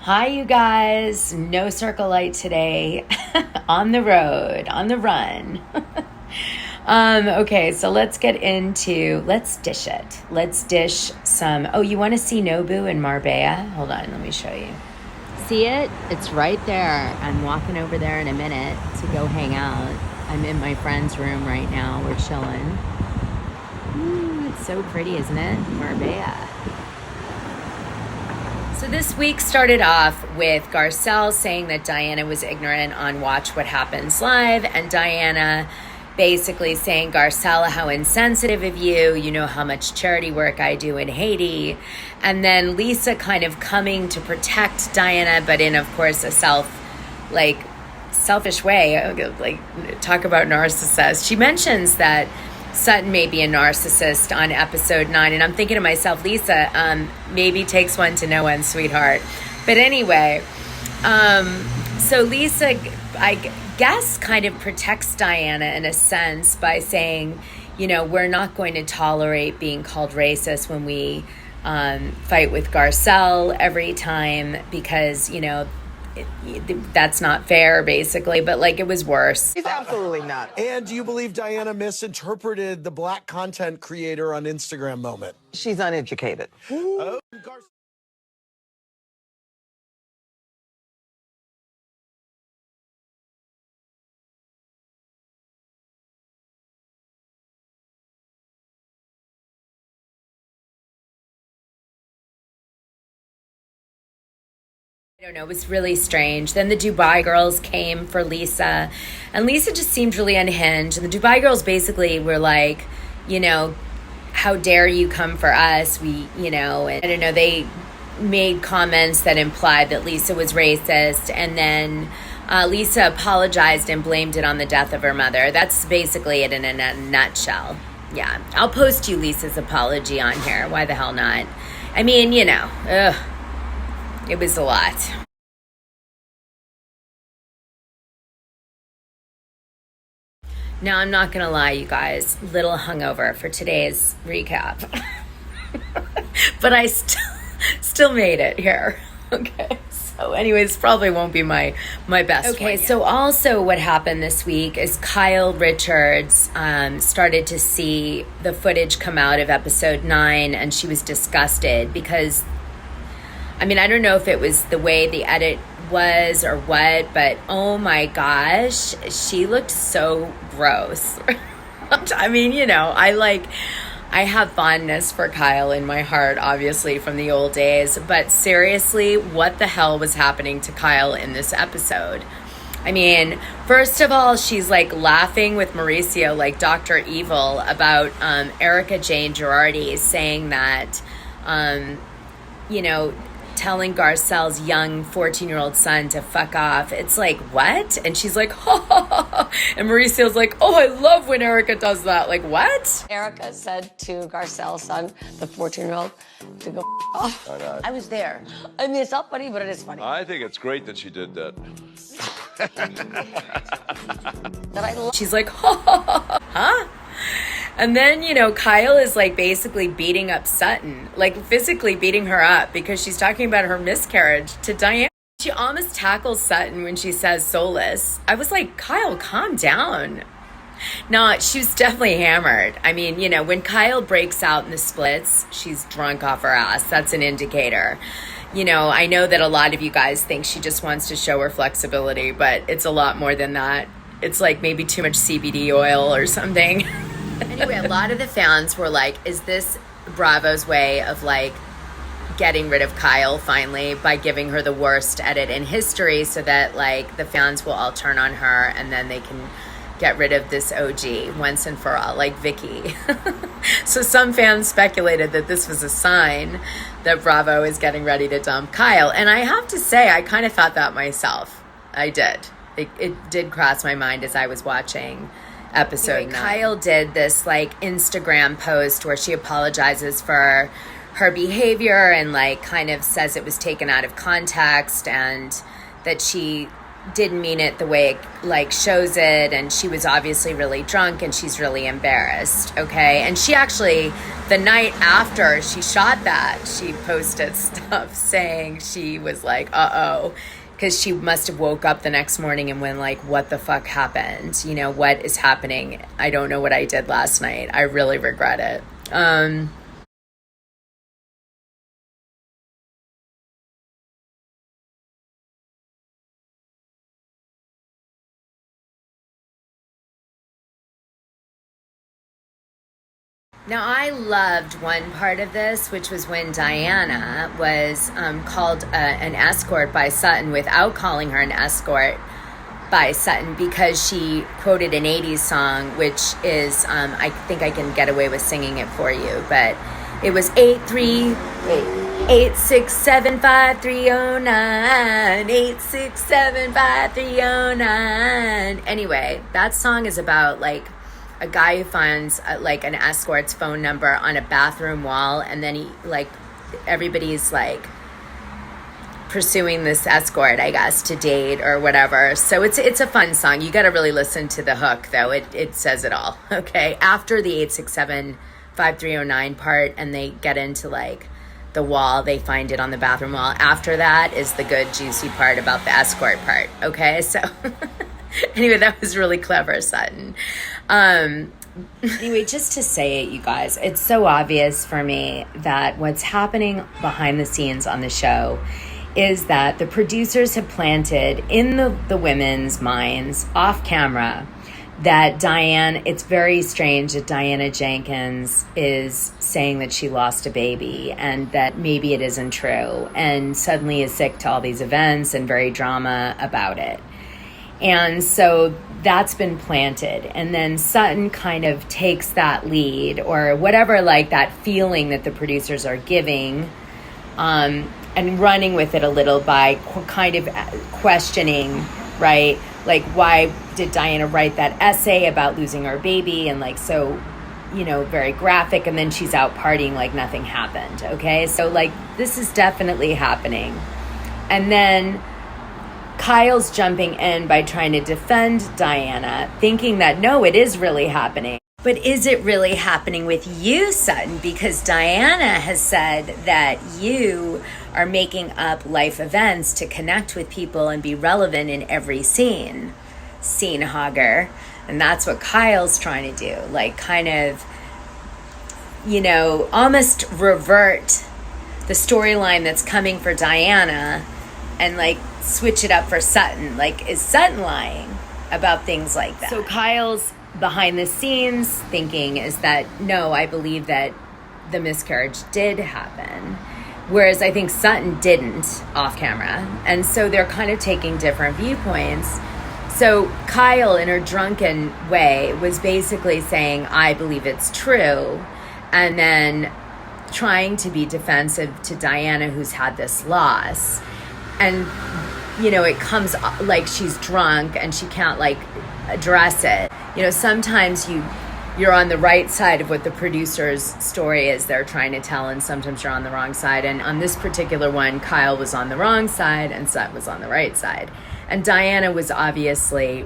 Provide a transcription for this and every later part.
Hi, you guys. No circle light today. On the road, on the run. Okay, so let's dish it. Let's dish some. Oh, you want to see Nobu and Marbella? Hold on, let me show you. See it? It's right there. I'm walking over there in a minute to go hang out. I'm in my friend's room right now. We're chilling. Ooh, it's so pretty, isn't it? Marbella. So this week started off with Garcelle saying that Diana was ignorant on Watch What Happens Live, and Diana basically saying, Garcelle, how insensitive of you. You know how much charity work I do in Haiti. And then Lisa kind of coming to protect Diana, but in, of course, a selfish way. Like, talk about narcissist. She mentions that Sutton may be a narcissist on episode 9, and I'm thinking to myself, Lisa, maybe takes one to know one, sweetheart. But anyway, so Lisa, I guess, kind of protects Diana in a sense by saying, you know, we're not going to tolerate being called racist when we fight with Garcelle every time because, you know, that's not fair, basically, but like it was worse. Absolutely not. And do you believe Diana misinterpreted the black content creator on Instagram moment? She's uneducated. Oh, I don't know, it was really strange. Then the Dubai girls came for Lisa, and Lisa just seemed really unhinged. And the Dubai girls basically were like, you know, how dare you come for us? We, you know, and I don't know, they made comments that implied that Lisa was racist. And then Lisa apologized and blamed it on the death of her mother. That's basically it in a nutshell. Yeah, I'll post you Lisa's apology on here. Why the hell not? I mean, you know, it was a lot. Now, I'm not going to lie, you guys, little hungover for today's recap. But I still made it here. Okay. So anyways, probably won't be my best. Okay, so also what happened this week is Kyle Richards started to see the footage come out of episode 9, and she was disgusted because, I mean, I don't know if it was the way the edit was or what, but oh my gosh, she looked so gross. I mean, you know, I have fondness for Kyle in my heart, obviously, from the old days, but seriously, what the hell was happening to Kyle in this episode? I mean, first of all, she's like laughing with Mauricio, like Dr. Evil, about Erika Jayne Girardi saying that, you know, telling Garcelle's young 14-year-old son to fuck off. It's like, what? And she's like, ha ha ha. And Mauricio's like, oh, I love when Erika does that. Like, what? Erika said to Garcelle's son, the 14-year-old, to go off. I was there. I mean, it's not funny, but it is funny. I think it's great that she did that. She's like, ha ha ha. Huh? And then, you know, Kyle is like basically beating up Sutton, like physically beating her up because she's talking about her miscarriage to Diana. She almost tackles Sutton when she says soulless. I was like, Kyle, calm down. No, she was definitely hammered. I mean, you know, when Kyle breaks out in the splits, she's drunk off her ass. That's an indicator. You know, I know that a lot of you guys think she just wants to show her flexibility, but it's a lot more than that. It's like maybe too much CBD oil or something. Anyway, a lot of the fans were like, is this Bravo's way of like getting rid of Kyle finally by giving her the worst edit in history so that like the fans will all turn on her and then they can get rid of this OG once and for all, like Vicky. So some fans speculated that this was a sign that Bravo is getting ready to dump Kyle. And I have to say, I kind of thought that myself. I did. It did cross my mind as I was watching episode 9. Kyle did this like Instagram post where she apologizes for her behavior and like kind of says it was taken out of context and that she didn't mean it the way it like shows it, and she was obviously really drunk and she's really embarrassed, okay? And she actually, the night after she shot that, she posted stuff saying she was like, uh-oh, because she must have woke up the next morning and went like, what the fuck happened? You know, what is happening? I don't know what I did last night. I really regret it. Now, I loved one part of this, which was when Diana was called an escort by Sutton without calling her an escort by Sutton, because she quoted an 80s song, which is, I think I can get away with singing it for you, but it was 8675309, 8675309. Anyway, that song is about like a guy who finds like an escort's phone number on a bathroom wall, and then he like everybody's like pursuing this escort, I guess, to date or whatever. So it's a fun song. You got to really listen to the hook, though. It says it all. Okay, after the 8675309 part, and they get into like the wall, they find it on the bathroom wall. After that is the good juicy part about the escort part. Okay, so anyway, that was really clever, Sutton. Anyway, just to say it, you guys, it's so obvious for me that what's happening behind the scenes on the show is that the producers have planted in the women's minds off camera that it's very strange that Diana Jenkins is saying that she lost a baby and that maybe it isn't true, and suddenly is sick to all these events and very drama about it. And so that's been planted. And then Sutton kind of takes that lead, or whatever, like that feeling that the producers are giving, and running with it a little by kind of questioning, right? Like, why did Diana write that essay about losing her baby? And like, so, you know, very graphic. And then she's out partying like nothing happened. Okay. So like, this is definitely happening. And then Kyle's jumping in by trying to defend Diana, thinking that, no, it is really happening. But is it really happening with you, Sutton? Because Diana has said that you are making up life events to connect with people and be relevant in every scene hogger. And that's what Kyle's trying to do. Like, kind of, you know, almost revert the storyline that's coming for Diana and like switch it up for Sutton. Like, is Sutton lying about things like that? So Kyle's behind the scenes thinking is that, no, I believe that the miscarriage did happen, whereas I think Sutton didn't off camera. And so they're kind of taking different viewpoints. So Kyle, in her drunken way, was basically saying, I believe it's true, and then trying to be defensive to Diana, who's had this loss. And, you know, it comes like she's drunk and she can't like address it. You know, sometimes you're on the right side of what the producer's story is they're trying to tell, and sometimes you're on the wrong side. And on this particular one, Kyle was on the wrong side and Sutton was on the right side. And Diana was obviously,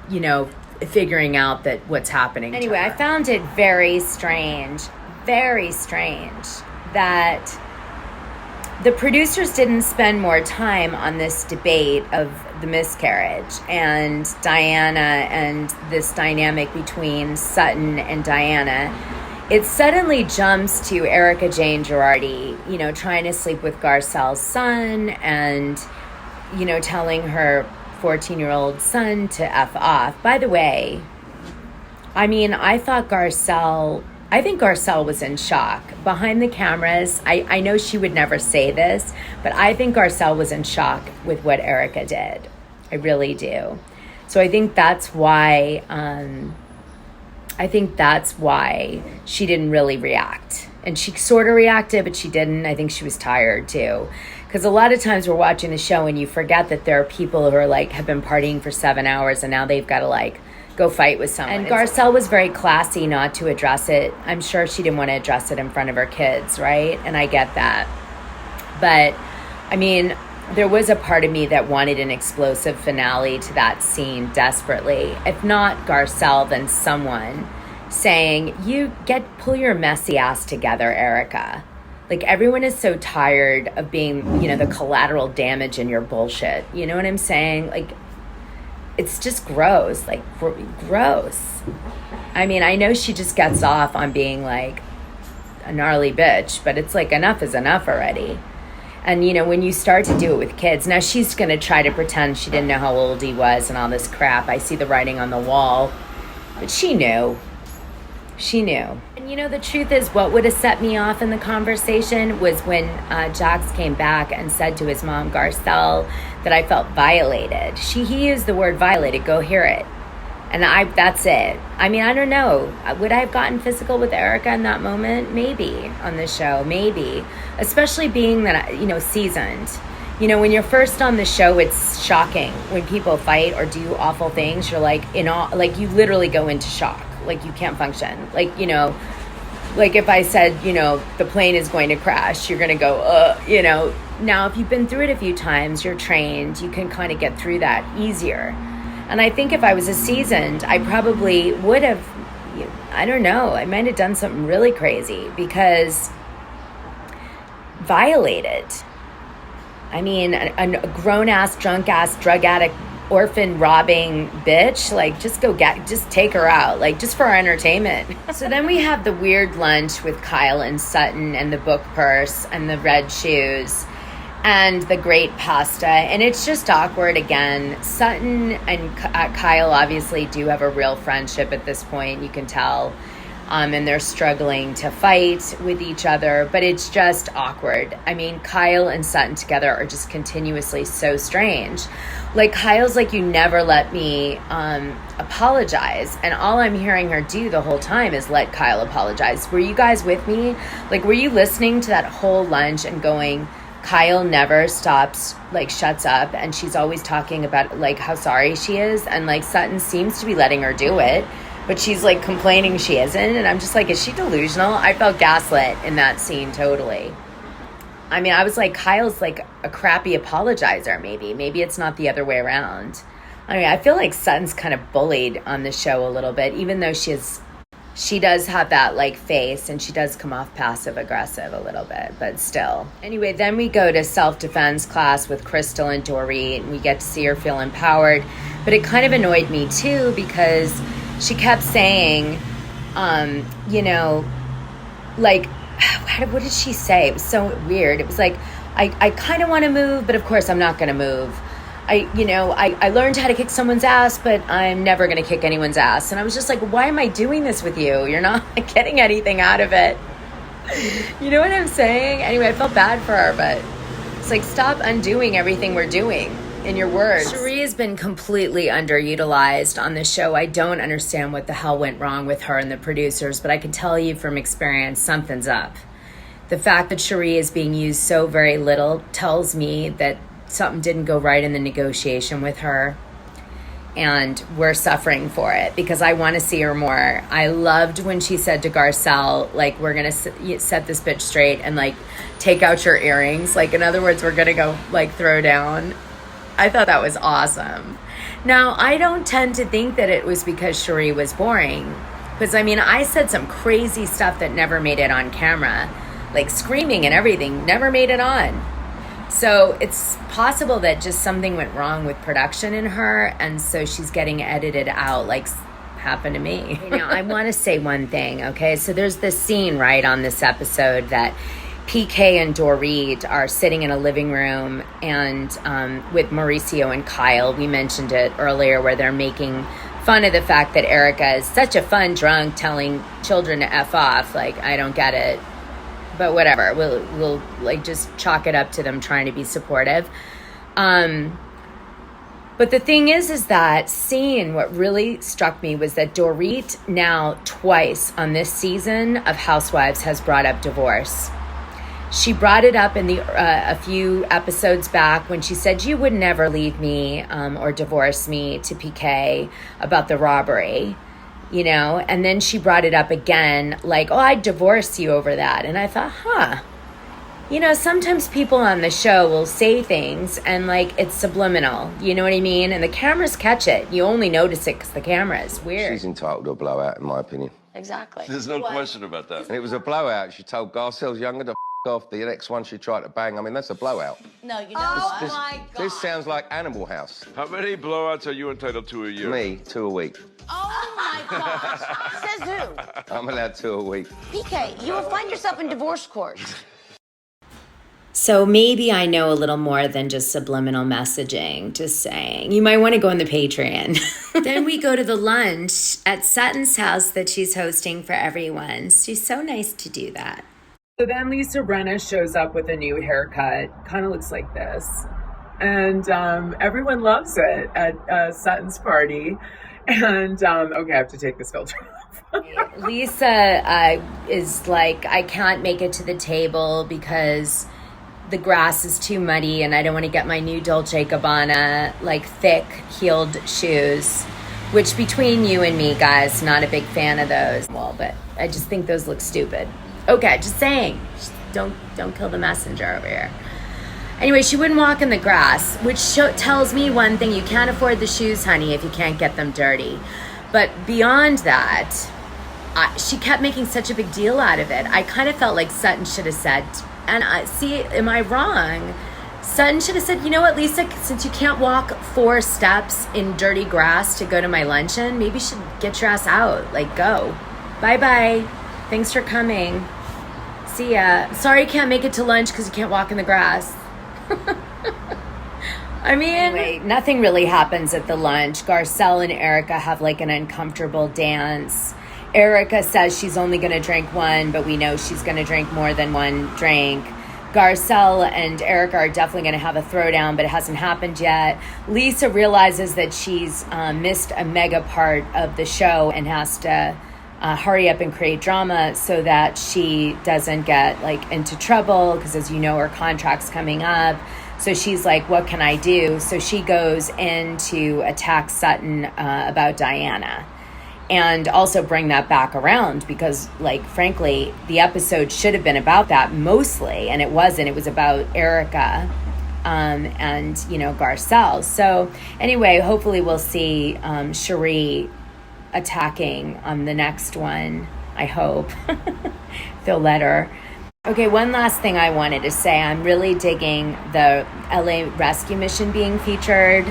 you know, figuring out that what's happening. Anyway, I found it very strange that the producers didn't spend more time on this debate of the miscarriage and Diana and this dynamic between Sutton and Diana. It suddenly jumps to Erika Jayne Girardi, you know, trying to sleep with Garcelle's son and, you know, telling her 14-year-old son to F off. By the way, I mean, I think Garcelle was in shock. Behind the cameras, I know she would never say this, but I think Garcelle was in shock with what Erika did. I really do. So I think that's why she didn't really react. And she sort of reacted, but she didn't. I think she was tired too. Because a lot of times we're watching the show and you forget that there are people who are like, have been partying for 7 hours and now they've got to like go fight with someone. And Garcelle was very classy not to address it. I'm sure she didn't want to address it in front of her kids, right? And I get that. But I mean, there was a part of me that wanted an explosive finale to that scene desperately. If not Garcelle, then someone saying, pull your messy ass together, Erika. Like, everyone is so tired of being, the collateral damage in your bullshit. You know what I'm saying? Like, it's just gross. Like, gross. I mean, I know she just gets off on being like a gnarly bitch, but it's like, enough is enough already. And, when you start to do it with kids, now she's going to try to pretend she didn't know how old he was and all this crap. I see the writing on the wall. But she knew. She knew. And, the truth is, what would have set me off in the conversation was when Jax came back and said to his mom, Garcelle, that I felt violated. He used the word violated. Go hear it. And that's it. I mean, I don't know. Would I have gotten physical with Erika in that moment? Maybe on the show, maybe. Especially being that, seasoned. When you're first on the show, it's shocking. When people fight or do awful things, you're like, you literally go into shock. Like, you can't function. Like, like if I said, the plane is going to crash, you're going to go, Now, if you've been through it a few times, you're trained, you can kind of get through that easier. And I think if I was a seasoned, I probably would have, I don't know, I might have done something really crazy because violated. I mean, a grown-ass, drunk-ass, drug addict, orphan robbing bitch, like, just take her out, like, just for our entertainment. So then we have the weird lunch with Kyle and Sutton and the book purse and the red shoes and the great pasta, and it's just awkward again. Sutton and Kyle obviously do have a real friendship at this point, you can tell, and they're struggling to fight with each other, but it's just awkward. I mean, Kyle and Sutton together are just continuously so strange. Like, Kyle's like, you never let me apologize, and all I'm hearing her do the whole time is let Kyle apologize. Were you guys with me? Like, were you listening to that whole lunch and going, Kyle never stops, like, shuts up, and she's always talking about, like, how sorry she is, and, like, Sutton seems to be letting her do it, but she's, like, complaining she isn't, and I'm just like, is she delusional? I felt gaslit in that scene, totally. I mean, I was like, Kyle's, like, a crappy apologizer, maybe. Maybe it's not the other way around. I mean, I feel like Sutton's kind of bullied on the show a little bit, even though she does have that, like, face, and she does come off passive-aggressive a little bit, but still. Anyway, then we go to self-defense class with Crystal and Dorit, and we get to see her feel empowered. But it kind of annoyed me, too, because she kept saying, like, what did she say? It was so weird. It was like, I kind of want to move, but of course I'm not going to move. I learned how to kick someone's ass, but I'm never going to kick anyone's ass. And I was just like, why am I doing this with you? You're not getting anything out of it. You know what I'm saying? Anyway, I felt bad for her, but it's like, stop undoing everything we're doing in your words. Sheree has been completely underutilized on this show. I don't understand what the hell went wrong with her and the producers, but I can tell you from experience, something's up. The fact that Sheree is being used so very little tells me that something didn't go right in the negotiation with her, and we're suffering for it because I want to see her more. I loved when she said to Garcelle, like, we're going to set this bitch straight and, like, take out your earrings. Like, in other words, we're going to go, like, throw down. I thought that was awesome. Now, I don't tend to think that it was because Sheree was boring, because, I mean, I said some crazy stuff that never made it on camera, like screaming and everything, never made it on. So it's possible that just something went wrong with production in her, and so she's getting edited out, like happened to me. Now, I want to say one thing, okay? So there's this scene, right, on this episode that PK and Dorit are sitting in a living room and with Mauricio and Kyle. We mentioned it earlier, where they're making fun of the fact that Erika is such a fun drunk telling children to F off. Like, I don't get it. But whatever, we'll like just chalk it up to them trying to be supportive. But the thing is that scene, what really struck me was that Dorit now twice on this season of Housewives has brought up divorce. She brought it up in a few episodes back when she said, you would never leave me or divorce me, to PK about the robbery. You know, and then she brought it up again, like, oh, I'd divorce you over that. And I thought, you know, sometimes people on the show will say things and like it's subliminal, you know what I mean? And the cameras catch it. You only notice it because the camera is weird. She's entitled to a blowout, in my opinion. Exactly. There's no question about that. And it was a blowout. She told Garcelle's younger to off. The next one she tried to bang. I mean, that's a blowout. No, you know This, my God. this sounds like Animal House. How many blowouts are you entitled to a year? Me, 2 a week. Oh my gosh. Says who? I'm allowed 2 a week. PK, you will find yourself in divorce court. So maybe I know a little more than just subliminal messaging, just saying. You might want to go on the Patreon. Then we go to the lunch at Sutton's house that she's hosting for everyone. She's so nice to do that. So then Lisa Rinna shows up with a new haircut, kind of looks like this. And everyone loves it at Sutton's party. And, okay, I have to take this filter off. Lisa is like, I can't make it to the table because the grass is too muddy and I don't want to get my new Dolce & Gabbana, like thick heeled shoes, which between you and me, guys, not a big fan of those. Well, but I just think those look stupid. Okay, just saying, just don't kill the messenger over here. Anyway, she wouldn't walk in the grass, which tells me one thing: you can't afford the shoes, honey, if you can't get them dirty. But beyond that, she kept making such a big deal out of it. I kind of felt like Sutton should have said, and am I wrong? Sutton should have said, you know what, Lisa, since you can't walk 4 steps in dirty grass to go to my luncheon, maybe you should get your ass out, like go. Bye-bye. Thanks for coming. See ya. Sorry you can't make it to lunch because you can't walk in the grass. I mean, anyway, nothing really happens at the lunch. Garcelle and Erika have like an uncomfortable dance. Erika says she's only going to drink 1, but we know she's going to drink more than 1 drink. Garcelle and Erika are definitely going to have a throwdown, but it hasn't happened yet. Lisa realizes that she's missed a mega part of the show and has to hurry up and create drama so that she doesn't get like into trouble, because as you know, her contract's coming up. So she's like, what can I do? So she goes in to attack Sutton about Diana, and also bring that back around, because like frankly the episode should have been about that mostly, and it wasn't. It was about Erika and you know, Garcelle. So anyway, hopefully we'll see Sheree attacking on the next one, I hope. They'll let her. Okay, one last thing I wanted to say. I'm really digging the LA Rescue Mission being featured.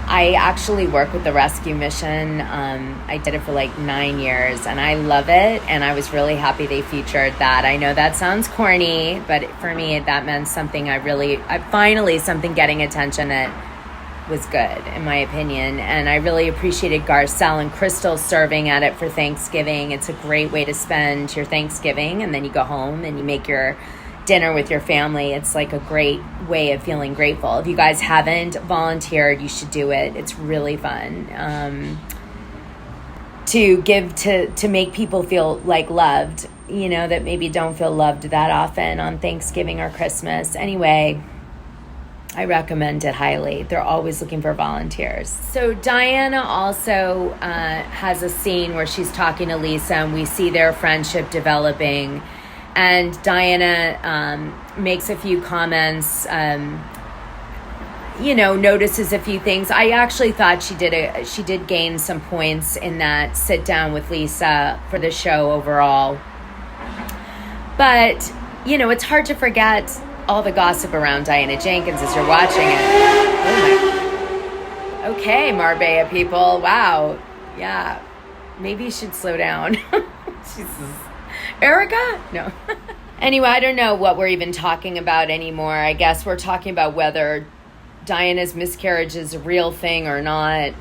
I actually work with the Rescue Mission. I did it for like 9 years and I love it, and I was really happy they featured that. I know that sounds corny, but for me that meant something. Finally something getting attention that was good, in my opinion. And I really appreciated Garcelle and Crystal serving at it for Thanksgiving. It's a great way to spend your Thanksgiving, and then you go home and you make your dinner with your family. It's like a great way of feeling grateful. If you guys haven't volunteered, you should do it. It's really fun to give, to make people feel like loved, you know, that maybe don't feel loved that often on Thanksgiving or Christmas. Anyway, I recommend it highly. They're always looking for volunteers. So Diana also has a scene where she's talking to Lisa, and we see their friendship developing. And Diana makes a few comments, you know, notices a few things. I actually thought she did gain some points in that sit down with Lisa for the show overall. But, you know, it's hard to forget all the gossip around Diana Jenkins as you're watching it. Oh my. Okay, Marbella people. Wow. Yeah. Maybe you should slow down. Jesus. Erika? No. Anyway, I don't know what we're even talking about anymore. I guess we're talking about whether Diana's miscarriage is a real thing or not.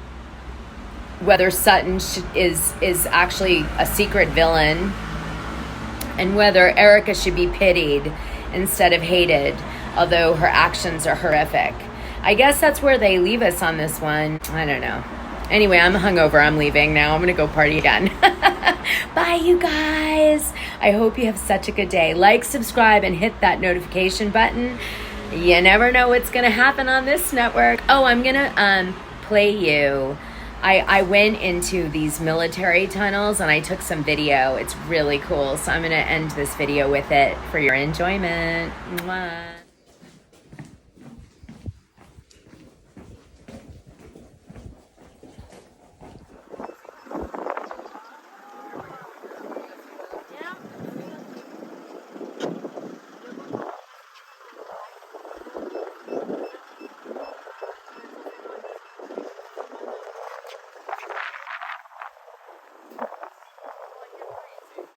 Whether Sutton is actually a secret villain. And whether Erika should be pitied instead of hated, although her actions are horrific. I guess that's where they leave us on this one. I don't know. Anyway, I'm hungover. I'm leaving now. I'm going to go party again. Bye, you guys. I hope you have such a good day. Like, subscribe, and hit that notification button. You never know what's going to happen on this network. Oh, I'm going to play you I went into these military tunnels and I took some video. It's really cool. So I'm going to end this video with it for your enjoyment. Mwah.